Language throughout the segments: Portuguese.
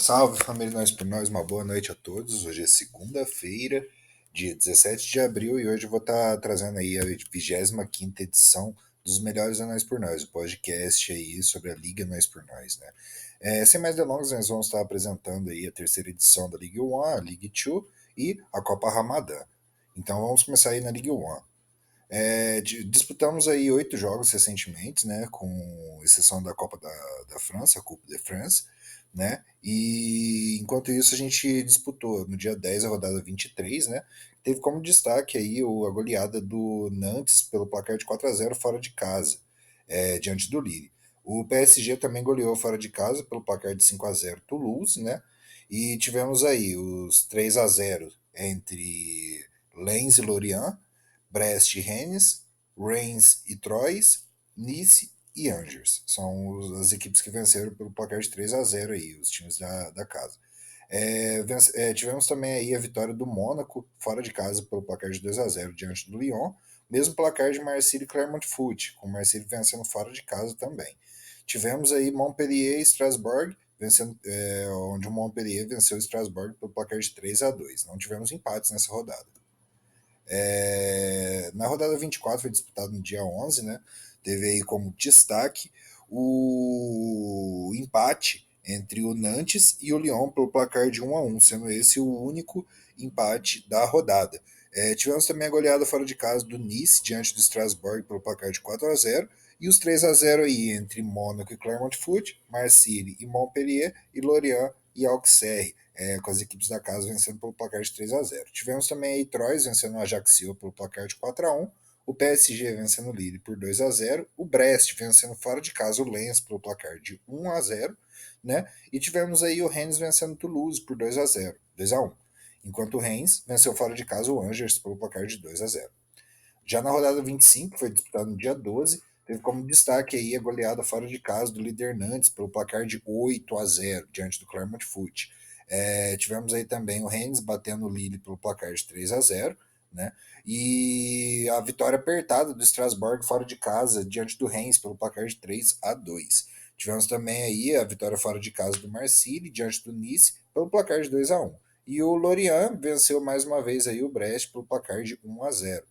Salve família, nós por nós, uma boa noite a todos. Hoje é segunda-feira, dia 17 de abril, e hoje eu vou estar trazendo aí a 25ª edição dos Melhores Anões por Nós, o podcast aí sobre a Liga Nós por Nós, né? Sem mais delongas, nós vamos estar apresentando aí a terceira edição da League One, a League Two e a Copa Ramadã. Então vamos começar aí na League One. Disputamos aí 8 jogos recentemente, né, com exceção da Copa da França, a Coupe de France, né, e enquanto isso a gente disputou no dia 10 a rodada 23, né, teve como destaque aí a goleada do Nantes pelo placar de 4-0 fora de casa, diante do Lille. O PSG também goleou fora de casa pelo placar de 5-0 Toulouse, né, e tivemos aí os 3-0 entre Lens e Lorient, Brest e Rennes, Reims e Troyes, Nice e Angers. São as equipes que venceram pelo placar de 3-0 aí, os times da casa. Tivemos também aí a vitória do Mônaco, fora de casa, pelo placar de 2-0 diante do Lyon, mesmo placar de Marseille e Clermont Foot, com o Marseille vencendo fora de casa também. Tivemos aí Montpellier e Strasbourg, onde o Montpellier venceu o Strasbourg pelo placar de 3-2. Não tivemos empates nessa rodada. Na rodada 24 foi disputado no dia 11, né? Teve aí como destaque o empate entre o Nantes e o Lyon pelo placar de 1-1, sendo esse o único empate da rodada. Tivemos também a goleada fora de casa do Nice diante do Strasbourg pelo placar de 4-0 e os 3-0 aí entre Mônaco e Clermont Foot, Marseille e Montpellier e Lorient e Auxerre, com as equipes da casa vencendo pelo placar de 3-0. Tivemos também aí Troyes vencendo o Ajaccio pelo placar de 4-1, o PSG vencendo o Lille por 2-0, o Brest vencendo fora de casa o Lens pelo placar de 1-0, né? E tivemos aí o Rennes vencendo o Toulouse por 2-0, 2-1, enquanto o Rennes venceu fora de casa o Angers pelo placar de 2-0. Já na rodada 25, que foi disputada no dia 12, teve como destaque aí a goleada fora de casa do líder Nantes pelo placar de 8-0 diante do Clermont Foot. Tivemos aí também o Rennes batendo o Lille pelo placar de 3-0, né? E a vitória apertada do Strasbourg fora de casa diante do Rennes pelo placar de 3-2. Tivemos também aí a vitória fora de casa do Marseille diante do Nice pelo placar de 2-1. E o Lorient venceu mais uma vez aí o Brest pelo placar de 1-0.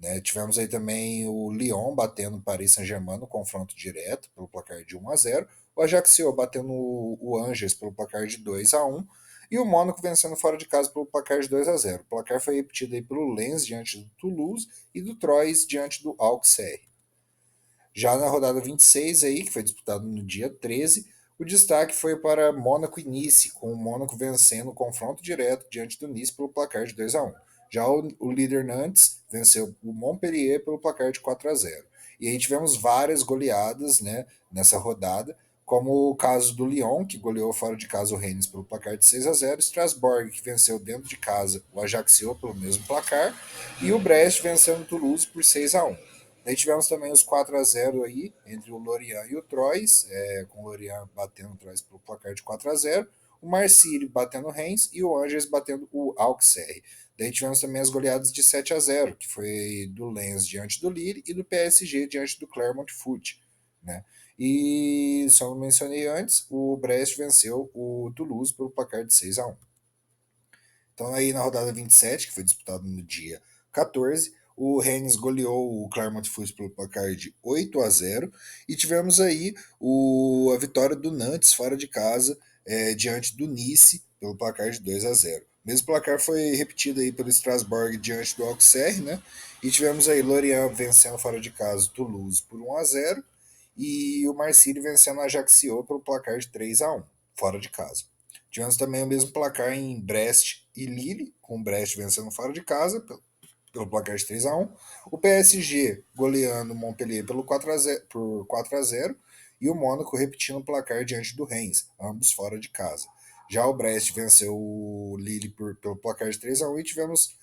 Né? Tivemos aí também o Lyon batendo o Paris Saint-Germain no confronto direto pelo placar de 1-0, o Ajaccio batendo o Angers pelo placar de 2-1 e o Mônaco vencendo fora de casa pelo placar de 2-0. O placar foi repetido aí pelo Lens diante do Toulouse e do Troyes diante do Auxerre. Já na rodada 26 aí, que foi disputado no dia 13, o destaque foi para Mônaco e Nice, com o Mônaco vencendo o confronto direto diante do Nice pelo placar de 2-1. Já o líder Nantes venceu o Montpellier pelo placar de 4-0. E aí tivemos várias goleadas, né, nessa rodada, como o caso do Lyon, que goleou fora de casa o Rennes pelo placar de 6-0, Strasbourg, que venceu dentro de casa o Ajaccio pelo mesmo placar, e o Brest vencendo o Toulouse por 6-1. Daí tivemos também os 4-0 aí, entre o Lorient e o Troyes, com o Lorient batendo o Troyes pelo placar de 4-0, o Marseille batendo o Reims e o Angers batendo o Auxerre. Daí tivemos também as goleadas de 7-0, que foi do Lens diante do Lille e do PSG diante do Clermont Foot. Né? E, só não mencionei antes, o Brest venceu o Toulouse pelo placar de 6-1. Então aí na rodada 27, que foi disputado no dia 14, o Rennes goleou o Clermont Foot pelo placar de 8-0 e tivemos aí a vitória do Nantes fora de casa diante do Nice pelo placar de 2-0. O mesmo placar foi repetido aí pelo Strasbourg diante do Auxerre, né? E tivemos aí Lorient vencendo fora de casa o Toulouse por 1-0 e o Marseille vencendo a Ajaccio pelo placar de 3-1 fora de casa. Tivemos também o mesmo placar em Brest e Lille, com o Brest vencendo fora de casa, pelo placar de 3-1. O PSG goleando o Montpellier pelo 4-0, por 4-0 e o Mônaco repetindo o placar diante do Reims, ambos fora de casa. Já o Brest venceu o Lille pelo placar de 3-1 e tivemos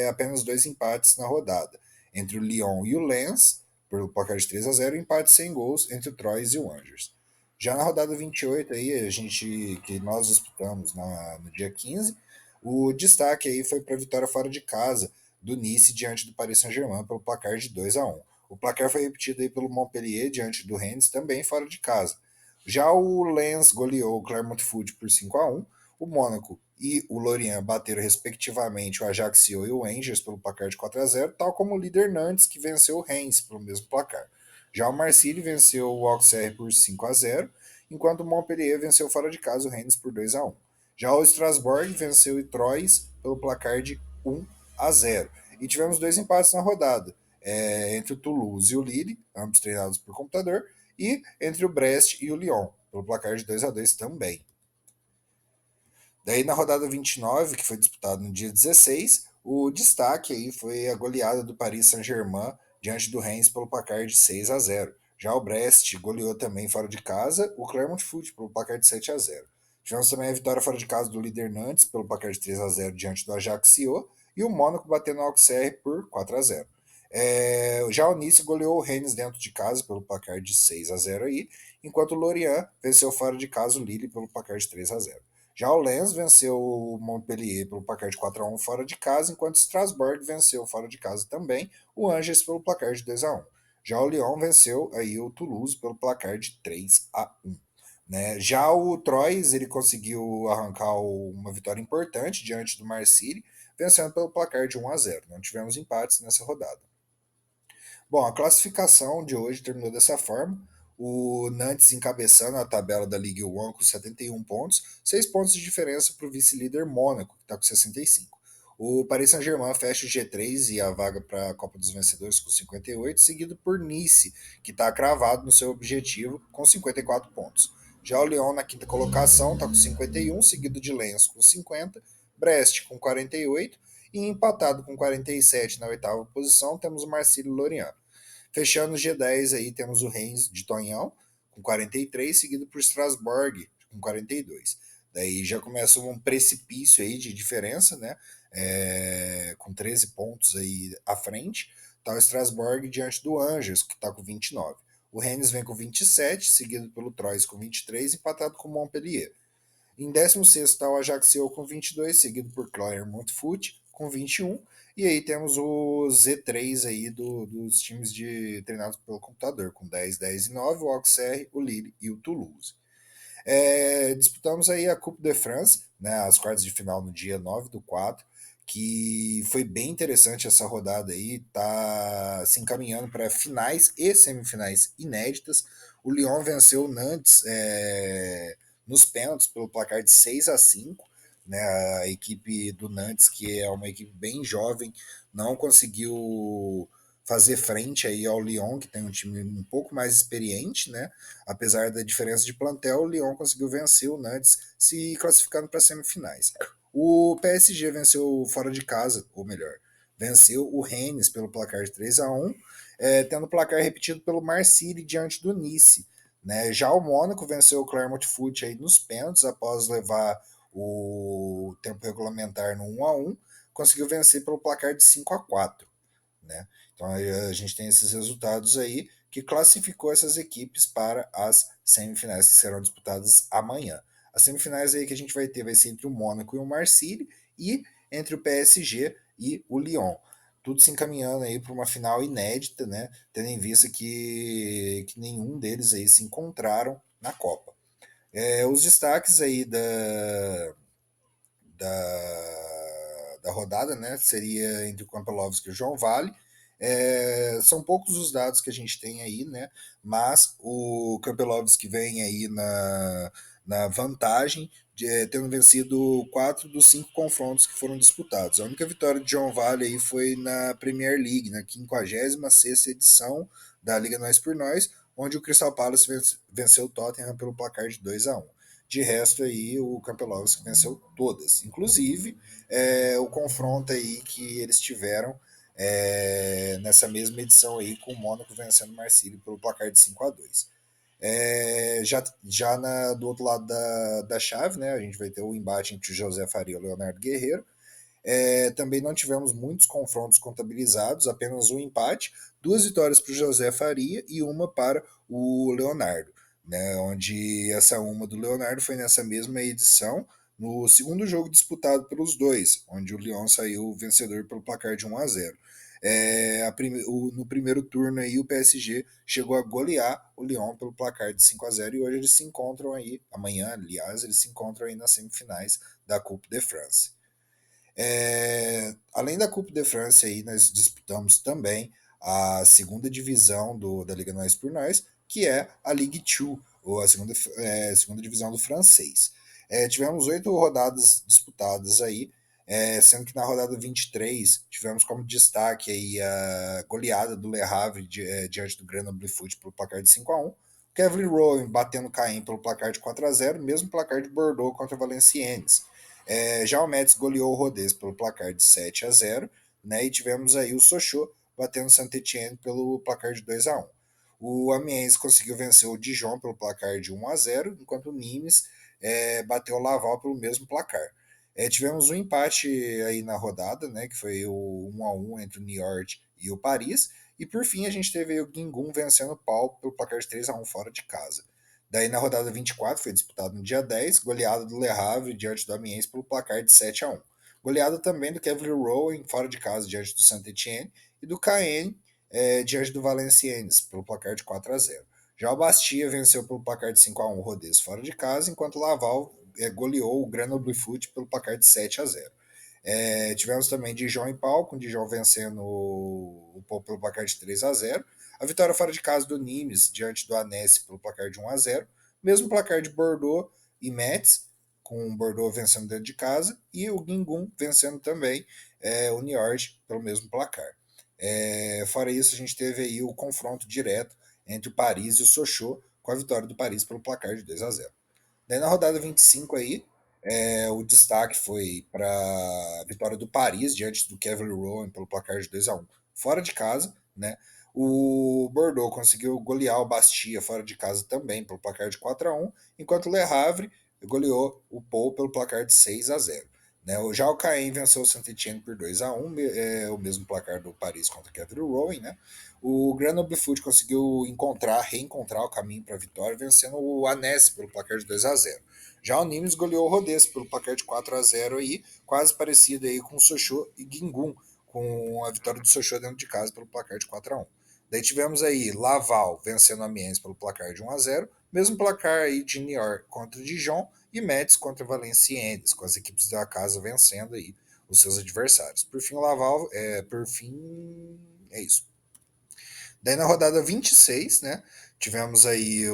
apenas 2 empates na rodada, entre o Lyon e o Lens, pelo placar de 3-0, e empate sem gols entre o Troyes e o Angers. Já na rodada 28 aí, que nós disputamos no dia 15, o destaque aí foi para a vitória fora de casa do Nice diante do Paris Saint-Germain pelo placar de 2-1. O placar foi repetido aí pelo Montpellier diante do Rennes, também fora de casa. Já o Lens goleou o Clermont Foot por 5-1. O Mônaco e o Lorient bateram respectivamente o Ajaccio e o Angers pelo placar de 4-0, tal como o líder Nantes, que venceu o Reims pelo mesmo placar. Já o Marseille venceu o Auxerre por 5-0, enquanto o Montpellier venceu fora de casa o Rennes por 2-1. Já o Strasbourg venceu o Troyes pelo placar de 1-0. E tivemos dois empates na rodada, entre o Toulouse e o Lille, ambos treinados por computador, e entre o Brest e o Lyon, pelo placar de 2-2 também. Daí na rodada 29, que foi disputada no dia 16, o destaque aí foi a goleada do Paris Saint-Germain diante do Reims pelo placar de 6-0. Já o Brest goleou também fora de casa o Clermont Foot pelo placar de 7-0. Tivemos também a vitória fora de casa do líder Nantes pelo placar de 3-0 diante do Ajaccio e o Mônaco batendo o Auxerre por 4-0. Já o Nice goleou o Rennes dentro de casa pelo placar de 6-0 aí, enquanto o Lorient venceu fora de casa o Lille pelo placar de 3-0. Já o Lens venceu o Montpellier pelo placar de 4-1 fora de casa, enquanto o Strasbourg venceu fora de casa também o Angers pelo placar de 2-1. Já o Lyon venceu aí o Toulouse pelo placar de 3-1. Né? Já o Troyes ele conseguiu arrancar uma vitória importante diante do Marseille, vencendo pelo placar de 1-0. Não tivemos empates nessa rodada. Bom, a classificação de hoje terminou dessa forma. O Nantes encabeçando a tabela da Ligue 1 com 71 pontos, 6 pontos de diferença para o vice-líder Mônaco, que está com 65. O Paris Saint-Germain fecha o G3 e a vaga para a Copa dos Vencedores com 58, seguido por Nice, que está cravado no seu objetivo com 54 pontos. Já o Lyon na quinta colocação está com 51, seguido de Lens com 50, Brest com 48 e empatado com 47 na oitava posição temos o Marseille e Lorient. Fechando o G10 aí temos o Reims de Tonhão com 43, seguido por Strasbourg com 42. Daí já começa um precipício aí de diferença, né? Com 13 pontos aí à frente. Tá o Strasbourg diante do Angers, que está com 29. O Rennes vem com 27, seguido pelo Troyes com 23, empatado com o Montpellier. Em 16º está o Ajaccio com 22, seguido por Clermont Foot com 21. E aí temos o Z3 aí dos times treinados pelo computador, com 10, 10 e 9, o Auxerre, o Lille e o Toulouse. Disputamos aí a Coupe de France, né, as quartas de final no dia 9/4, que foi bem interessante essa rodada aí, tá se encaminhando para finais e semifinais inéditas. O Lyon venceu o Nantes nos pênaltis pelo placar de 6-5. Né, a equipe do Nantes, que é uma equipe bem jovem, não conseguiu fazer frente aí ao Lyon, que tem um time um pouco mais experiente, né? Apesar da diferença de plantel, o Lyon conseguiu vencer o Nantes, se classificando para as semifinais. O PSG venceu fora de casa, ou melhor, venceu o Rennes pelo placar de 3-1, tendo o placar repetido pelo Marseille diante do Nice. Né? Já o Mônaco venceu o Clermont Foot aí nos pênaltis após levar o tempo regulamentar no 1-1, conseguiu vencer pelo placar de 5-4. Né? Então a gente tem esses resultados aí que classificou essas equipes para as semifinais que serão disputadas amanhã. As semifinais aí que a gente vai ser entre o Mônaco e o Marseille e entre o PSG e o Lyon. Tudo se encaminhando aí para uma final inédita, né? Tendo em vista que nenhum deles aí se encontraram na Copa. Os destaques aí da rodada, né? Seria entre o Campbell-Lowski e o João Vale. São poucos os dados que a gente tem aí, né? Mas o Campbell-Lowski vem aí na vantagem, tendo vencido 4 dos 5 confrontos que foram disputados. A única vitória de João Vale aí foi na Premier League, na 56ª edição da Liga Nós por Nós, onde o Crystal Palace venceu o Tottenham pelo placar de 2-1. De resto aí o Campbell-Lowski venceu todas, inclusive o confronto aí que eles tiveram nessa mesma edição aí com o Mônaco vencendo o Marseille pelo placar de 5-2. Do outro lado da chave, né, a gente vai ter o embate entre o José Faria e o Leonardo Guerreiro. Também não tivemos muitos confrontos contabilizados, apenas um empate, 2 vitórias para o José Faria e uma para o Leonardo, né, onde essa uma do Leonardo foi nessa mesma edição, no segundo jogo disputado pelos dois, onde o Lyon saiu vencedor pelo placar de 1-0. No primeiro turno aí o PSG chegou a golear o Lyon pelo placar de 5-0 e hoje eles se encontram aí, amanhã, aliás, eles se encontram aí nas semifinais da Coupe de France. Além da Coupe de France, aí, nós disputamos também a segunda divisão da Liga Nós por Nós, que é a Ligue 2, ou a segunda divisão do francês. Tivemos 8 rodadas disputadas aí, sendo que na rodada 23 tivemos como destaque aí a goleada do Le Havre diante do Grenoble Foot pelo placar de 5-1. Kevin Rowan batendo Caen pelo placar de 4-0, mesmo placar de Bordeaux contra o Valenciennes. Já o Metz goleou o Rodez pelo placar de 7-0, né? E tivemos aí o Sochaux batendo o Saint-Étienne pelo placar de 2-1. O Amiens conseguiu vencer o Dijon pelo placar de 1-0, enquanto o Nimes bateu o Laval pelo mesmo placar. Tivemos um empate aí na rodada, né, que foi o 1-1 entre o Niort e o Paris, e por fim a gente teve o Guingamp vencendo o Pau pelo placar de 3-1 fora de casa. Daí na rodada 24 foi disputado no dia 10, goleada do Le Havre diante do Amiens pelo placar de 7-1. Goleada também do Kevin Rowan fora de casa diante do Saint-Étienne e do Caen diante do Valenciennes pelo placar de 4-0. Já o Bastia venceu pelo placar de 5-1 o Rodez fora de casa, enquanto o Laval goleou o Grenoble Foot pelo placar de 7-0. Tivemos também Dijon e Pau, com Dijon vencendo o Pau pelo placar de 3-0. A vitória fora de casa do Nimes diante do Annecy pelo placar de 1-0. Mesmo placar de Bordeaux e Metz, com o Bordeaux vencendo dentro de casa, e o Guingamp vencendo também o Niort pelo mesmo placar. Fora isso, a gente teve aí o confronto direto entre o Paris e o Sochaux, com a vitória do Paris pelo placar de 2-0. Daí na rodada 25 aí, o destaque foi para a vitória do Paris diante do Kevin Rowan pelo placar de 2-1 fora de casa, né? O Bordeaux conseguiu golear o Bastia fora de casa também pelo placar de 4-1, enquanto o Le Havre goleou o Pau pelo placar de 6-0. Né? Já o Caen venceu o Saint-Étienne por 2-1, o mesmo placar do Paris contra o Kevin Rowan, né? O Grenoble Foot conseguiu reencontrar o caminho para a vitória, vencendo o Annecy pelo placar de 2-0. Já o Nimes goleou o Rodez pelo placar de 4-0 aí, quase parecido aí com o Sochaux e Guingamp, com a vitória do Sochaux dentro de casa pelo placar de 4-1. Daí tivemos aí Laval vencendo a Amiens pelo placar de 1-0, mesmo placar aí de Niort contra o Dijon e Metz contra o Valenciennes, com as equipes da casa vencendo aí os seus adversários. Por fim, o Laval, é isso. Daí na rodada 26, né, tivemos aí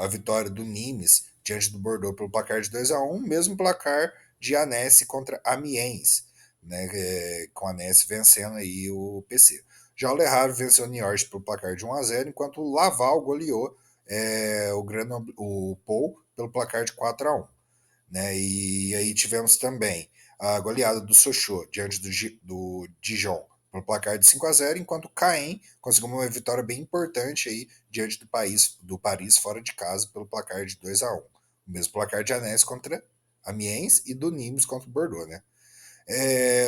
a vitória do Nimes diante do Bordeaux pelo placar de 2-1, mesmo placar de Annecy contra Amiens, né, com a Annecy vencendo aí o PC. Já o Le Havre venceu o Niort pelo placar de 1-0, enquanto o Laval goleou o Pau pelo placar de 4-1. Né? E aí tivemos também a goleada do Sochaux diante do Dijon pelo placar de 5-0, enquanto o Caen conseguiu uma vitória bem importante aí diante do Paris fora de casa pelo placar de 2-1. O mesmo placar de Annecy contra Amiens e do Nimes contra o Bordeaux, né?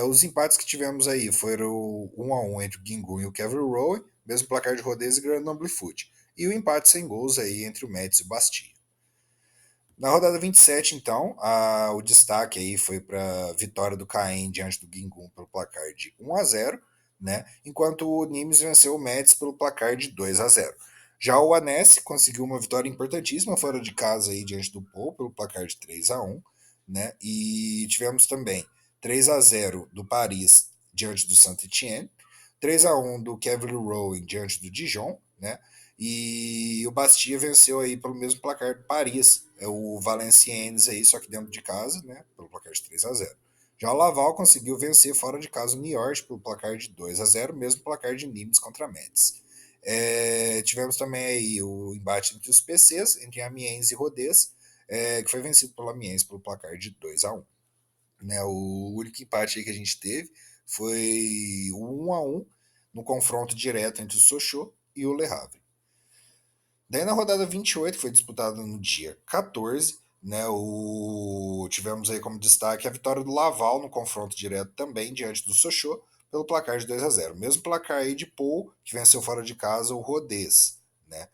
Os empates que tivemos aí foram 1-1 entre o Guingamp e o Kevin Rowan, mesmo placar de Rodez e Grenoble Foot. E o empate sem gols aí entre o Metz e o Bastia. Na rodada 27, então, o destaque aí foi para a vitória do Caen diante do Guingamp pelo placar de 1-0, né? Enquanto o Nimes venceu o Metz pelo placar de 2-0. Já o Annecy conseguiu uma vitória importantíssima fora de casa aí diante do Pau pelo placar de 3-1, né? E tivemos também 3-0 do Paris diante do Saint-Étienne, 3-1 do Kevin Rowan diante do Dijon, né? E o Bastia venceu aí pelo mesmo placar do Paris, o Valenciennes aí, só que dentro de casa, né, pelo placar de 3-0. Já o Laval conseguiu vencer fora de casa o Niort pelo placar de 2-0, mesmo placar de Nimes contra Metz. Tivemos também aí o embate entre os PCs, entre Amiens e Rodez, que foi vencido pelo Amiens pelo placar de 2-1. Né, o único empate aí que a gente teve foi o 1-1 no confronto direto entre o Sochaux e o Le Havre. Daí na rodada 28, que foi disputada no dia 14, né, tivemos aí como destaque a vitória do Laval no confronto direto também diante do Sochaux pelo placar de 2-0. Mesmo placar aí de Pau, que venceu fora de casa o Rodez. Né?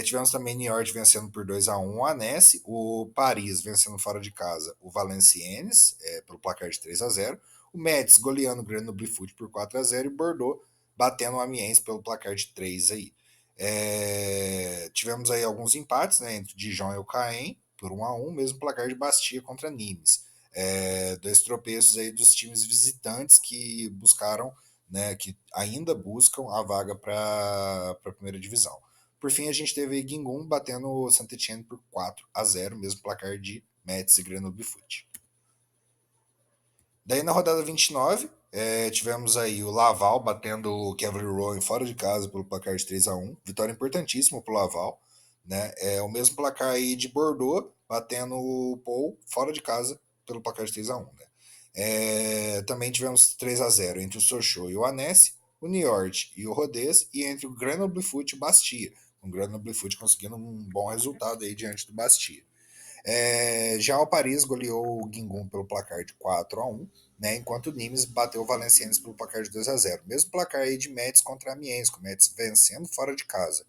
Tivemos também Niort vencendo por 2-1 o Annecy, o Paris vencendo fora de casa o Valenciennes pelo placar de 3-0, o Metz goleando o Grenoble Foot por 4-0 e Bordeaux batendo o Amiens pelo placar de 3 aí. Tivemos aí alguns empates, né, entre Dijon e o Caen por 1-1, mesmo placar de Bastia contra Nimes. Dois tropeços aí dos times visitantes que buscaram, né, que ainda buscam a vaga para a primeira divisão. Por fim, a gente teve aí Guingamp batendo o Saint-Étienne por 4-0, mesmo placar de Metz e Grenoble Foot. Daí na rodada 29, tivemos aí o Laval batendo o Cavalry Rowan fora de casa pelo placar de 3-1. Vitória importantíssima para o Laval. Né? O mesmo placar aí de Bordeaux batendo o Pau fora de casa pelo placar de 3-1. Né? Também tivemos 3-0 entre o Sochaux e o Annecy, o Niort e o Rodez, e entre o Grenoble Foot e o Bastia. O Grenoble Foot conseguindo um bom resultado aí diante do Bastia. Já o Paris goleou o Guingamp pelo placar de 4-1, né, enquanto o Nimes bateu o Valenciennes pelo placar de 2-0. Mesmo placar aí de Metz contra Amiens, com o Metz vencendo fora de casa.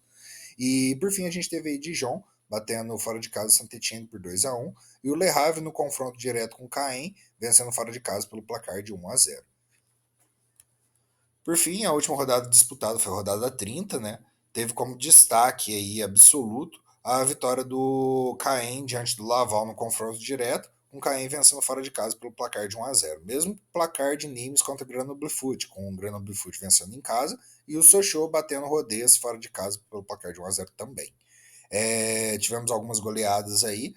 E por fim a gente teve aí Dijon batendo fora de casa o Saint-Étienne por 2-1 e o Le Havre no confronto direto com o Caen vencendo fora de casa pelo placar de 1-0. Por fim, a última rodada disputada foi a rodada 30, né? Teve como destaque aí absoluto a vitória do Caen diante do Laval no confronto direto, com o Caen vencendo fora de casa pelo placar de 1-0. Mesmo placar de Nimes contra o Grenoble Foot, com o Grenoble Foot vencendo em casa e o Sochaux batendo o Rodez fora de casa pelo placar de 1-0 também. Tivemos algumas goleadas aí,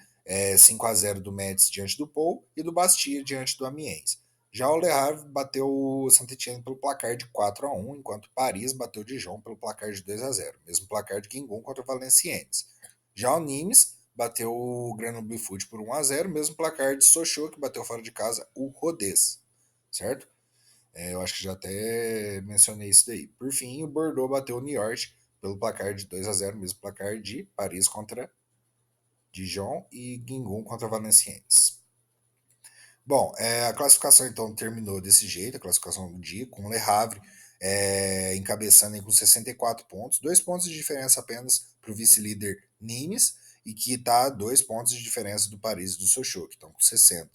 5-0 do Metz diante do Pau e do Bastia diante do Amiens. Já o Le Havre bateu o Saint-Étienne pelo placar de 4-1, enquanto Paris bateu o Dijon pelo placar de 2-0, mesmo placar de Guingamp contra o Valenciennes. Já o Nimes bateu o Grenoble Foot por 1-0, mesmo placar de Sochaux, que bateu fora de casa o Rodez, certo? Eu acho que já até mencionei isso daí. Por fim, o Bordeaux bateu o Niort pelo placar de 2-0, mesmo placar de Paris contra Dijon e Guingamp contra Valenciennes. Bom, a classificação então terminou desse jeito, a classificação do dia, com o Le Havre encabeçando aí com 64 pontos, 2 pontos de diferença apenas para o vice-líder Nimes, e que está 2 pontos de diferença do Paris e do Sochaux, que estão com 60,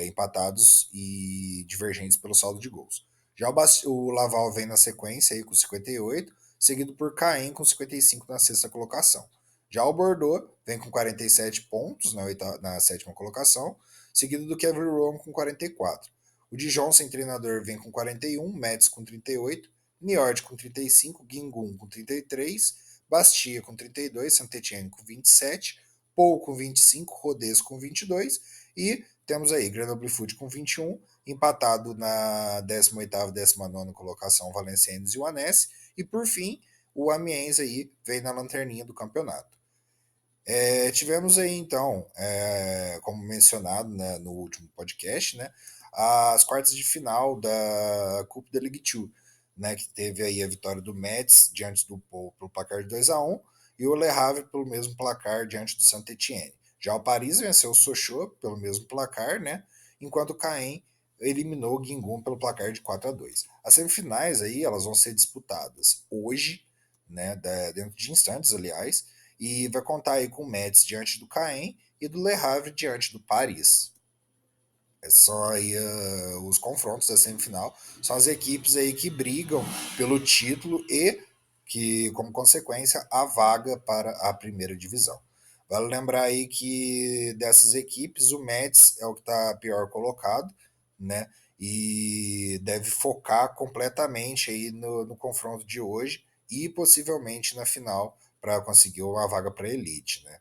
empatados e divergentes pelo saldo de gols. Já o Laval vem na sequência aí com 58, seguido por Caen com 55 na sexta colocação. Já o Bordeaux vem com 47 pontos na sétima colocação, seguido do Cavalry Rowan com 44. O Dijon, sem treinador, vem com 41, Metz com 38, Niort com 35, Guingamp com 33, Bastia com 32, Saint-Étienne com 27, Pau com 25, Rodez com 22 e temos aí Grenoble Foot com 21, empatado na 18ª e 19ª colocação Valenciennes e o Annecy, e por fim o Amiens aí veio na lanterninha do campeonato. Tivemos aí então, como mencionado, né, no último podcast, né, as quartas de final da Coupe de Ligue 2, né, que teve aí a vitória do Metz diante do Pau pelo placar de 2-1 e o Le Havre pelo mesmo placar diante do Saint-Étienne. Já o Paris venceu o Sochaux pelo mesmo placar, né, enquanto o Caen eliminou o Guingamp pelo placar de 4-2. As semifinais aí elas vão ser disputadas hoje, né, dentro de instantes, aliás, e vai contar aí com o Metz diante do Caen e do Le Havre diante do Paris. São aí os confrontos da semifinal. São as equipes aí que brigam pelo título e que, como consequência, a vaga para a primeira divisão. Vale lembrar aí que dessas equipes, o Metz é o que está pior colocado, né? E deve focar completamente aí no confronto de hoje e possivelmente na final para conseguir uma vaga para a elite, né?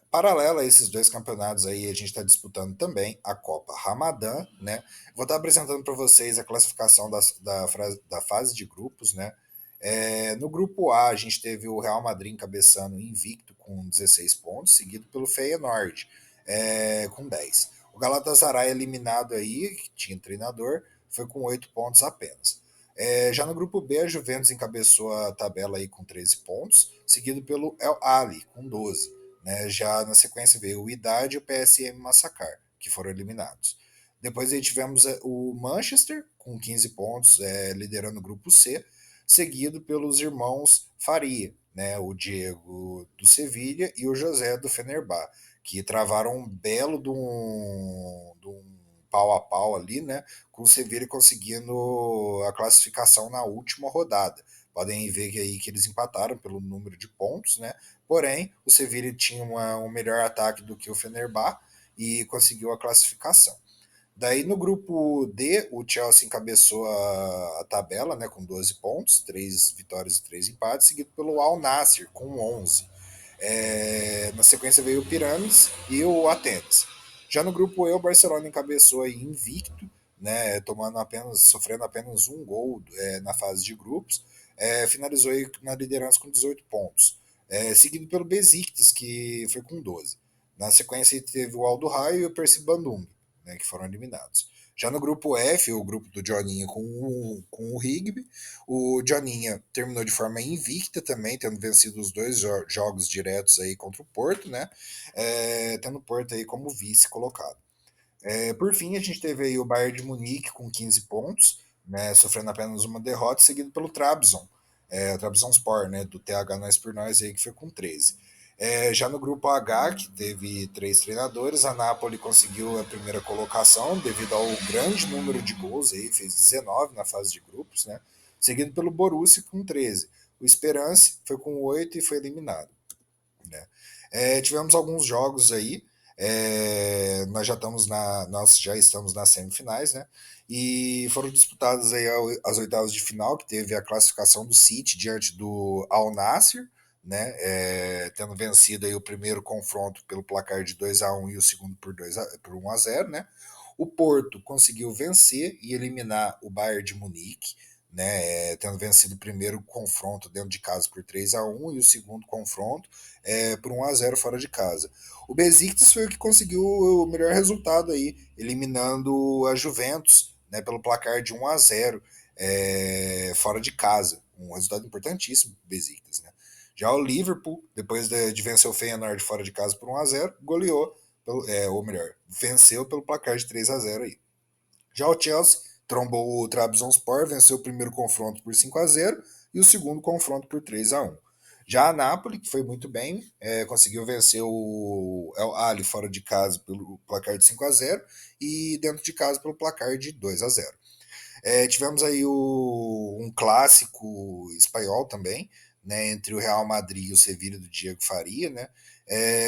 Paralelo a esses dois campeonatos aí, a gente está disputando também a Copa Ramadã, né? Vou estar apresentando para vocês a classificação da fase de grupos, né? No grupo A, a gente teve o Real Madrid encabeçando invicto com 16 pontos, seguido pelo Feyenoord com 10. O Galatasaray eliminado aí, que tinha treinador, foi com 8 pontos apenas. Já no grupo B, a Juventus encabeçou a tabela aí com 13 pontos, seguido pelo El Ali com 12. Né? Já na sequência veio o Idade e o PSM Massacre, que foram eliminados. Depois aí tivemos o Manchester com 15 pontos, liderando o grupo C, seguido pelos irmãos Faria, né? O Diego do Sevilha e o José do Fenerbahçe, que travaram um belo de um pau a pau ali, né? Com o Sevilla conseguindo a classificação na última rodada. Podem ver que aí que eles empataram pelo número de pontos, né? Porém, o Sevilla tinha um melhor ataque do que o Fenerbahçe e conseguiu a classificação. Daí no grupo D, o Chelsea encabeçou a tabela, né, com 12 pontos, 3 vitórias e 3 empates, seguido pelo Al Nassr com 11. Na sequência veio o Pirâmides e o Atenas. Já no grupo E, o Barcelona encabeçou aí invicto, né, sofrendo apenas um gol na fase de grupos, finalizou aí na liderança com 18 pontos, seguido pelo Besiktas, que foi com 12. Na sequência teve o Aldo Raio e o Percy Bandung, né, que foram eliminados. Já no grupo F, o grupo do Joninha com o Rigby, o Joninha terminou de forma invicta também, tendo vencido os dois jogos diretos aí contra o Porto, né? Tendo o Porto aí como vice colocado. Por fim, a gente teve aí o Bayern de Munique com 15 pontos, né, sofrendo apenas uma derrota, seguido pelo Trabzon, o Trabzonspor, né, do TH Nós por Nós aí, que foi com 13. Já no grupo H, que teve 3 treinadores, a Napoli conseguiu a primeira colocação devido ao grande número de gols, aí, fez 19 na fase de grupos, né, seguido pelo Borussia com 13. O Esperance foi com 8 e foi eliminado, né? Tivemos alguns jogos aí. Nós já estamos nas semifinais, né? E foram disputadas aí as oitavas de final, que teve a classificação do City diante do Al Nassr, né? Tendo vencido aí o primeiro confronto pelo placar de 2-1 e o segundo por 1-0, né? O Porto conseguiu vencer e eliminar o Bayern de Munique, né, tendo vencido o primeiro confronto dentro de casa por 3-1 e o segundo confronto por 1-0 fora de casa. O Besiktas foi o que conseguiu o melhor resultado aí, eliminando a Juventus, né, pelo placar de 1-0 fora de casa. Um resultado importantíssimo para o Besiktas, né? Já o Liverpool, depois de vencer o Feyenoord fora de casa por 1-0, goleou, ou melhor, venceu pelo placar de 3-0 aí. Já o Chelsea trombou o Trabzonspor, venceu o primeiro confronto por 5-0 e o segundo confronto por 3-1. Já a Napoli, que foi muito bem, conseguiu vencer o El Ahly fora de casa pelo placar de 5-0 e dentro de casa pelo placar de 2-0. Tivemos aí um clássico espanhol também, né, entre o Real Madrid e o Sevilla do Diego Faria, né,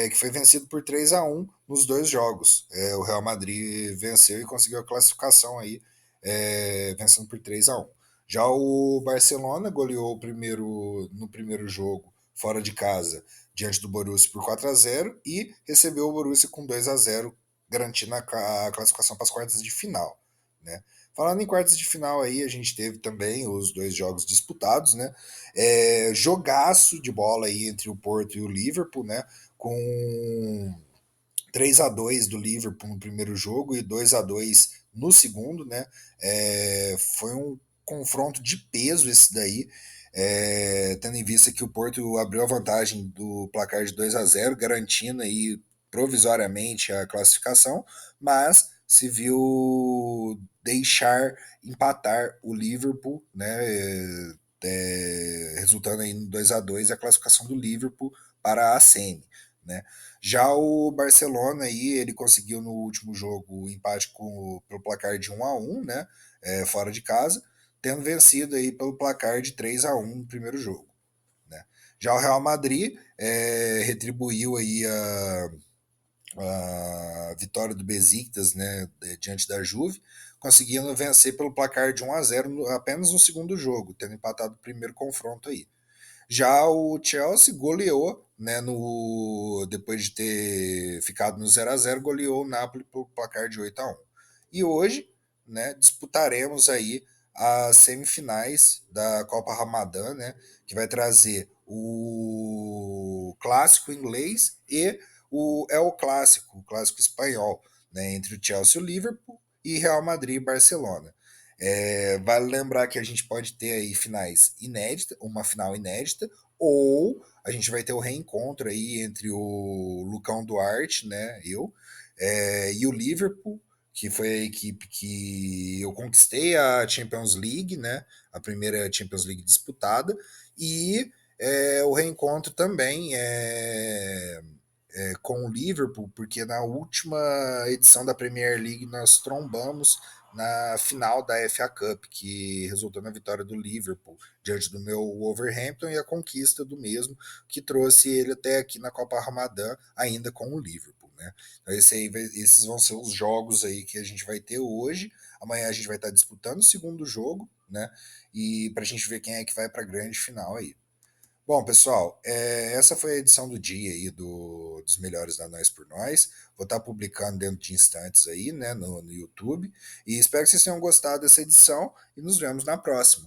que foi vencido por 3-1 nos dois jogos. O Real Madrid venceu e conseguiu a classificação aí, vencendo por 3-1. Já o Barcelona goleou no primeiro jogo, fora de casa, diante do Borussia por 4-0 e recebeu o Borussia com 2-0, garantindo a classificação para as quartas de final, né? Falando em quartas de final aí, a gente teve também os dois jogos disputados, né? Jogaço de bola aí entre o Porto e o Liverpool, né? Com 3-2 do Liverpool no primeiro jogo e 2-2 no segundo, né? Foi um confronto de peso esse daí, tendo em vista que o Porto abriu a vantagem do placar de 2-0, garantindo aí provisoriamente a classificação, mas se viu deixar empatar o Liverpool, né? Resultando aí no 2-2 a classificação do Liverpool para a semi, né? Já o Barcelona aí, ele conseguiu no último jogo o empate pelo placar de 1-1, né? Fora de casa, tendo vencido aí pelo placar de 3-1 no primeiro jogo, né? Já o Real Madrid retribuiu aí a vitória do Besiktas, né, diante da Juve, conseguindo vencer pelo placar de 1-0 apenas no segundo jogo, tendo empatado o primeiro confronto aí. Já o Chelsea goleou, né, depois de ter ficado no 0-0, goleou o Napoli pelo placar de 8-1. E hoje, né, disputaremos aí as semifinais da Copa Ramadã, né, que vai trazer o clássico inglês e o clássico espanhol, né, entre o Chelsea e o Liverpool e Real Madrid e Barcelona. Vale lembrar que a gente pode ter aí finais inéditas, uma final inédita, ou a gente vai ter o reencontro aí entre o Lucão Duarte, né, e o Liverpool, que foi a equipe que eu conquistei a Champions League, né, a primeira Champions League disputada, e o reencontro também com o Liverpool, porque na última edição da Premier League nós trombamos na final da FA Cup, que resultou na vitória do Liverpool diante do meu Wolverhampton e a conquista do mesmo, que trouxe ele até aqui na Copa Ramadã, ainda com o Liverpool, né? Então esses vão ser os jogos aí que a gente vai ter hoje. Amanhã a gente vai estar disputando o segundo jogo, né? E para a gente ver quem é que vai para a grande final aí. Bom, pessoal, essa foi a edição do dia aí dos Melhores da Nós por Nós. Vou estar publicando dentro de instantes aí, né, no YouTube. E espero que vocês tenham gostado dessa edição e nos vemos na próxima.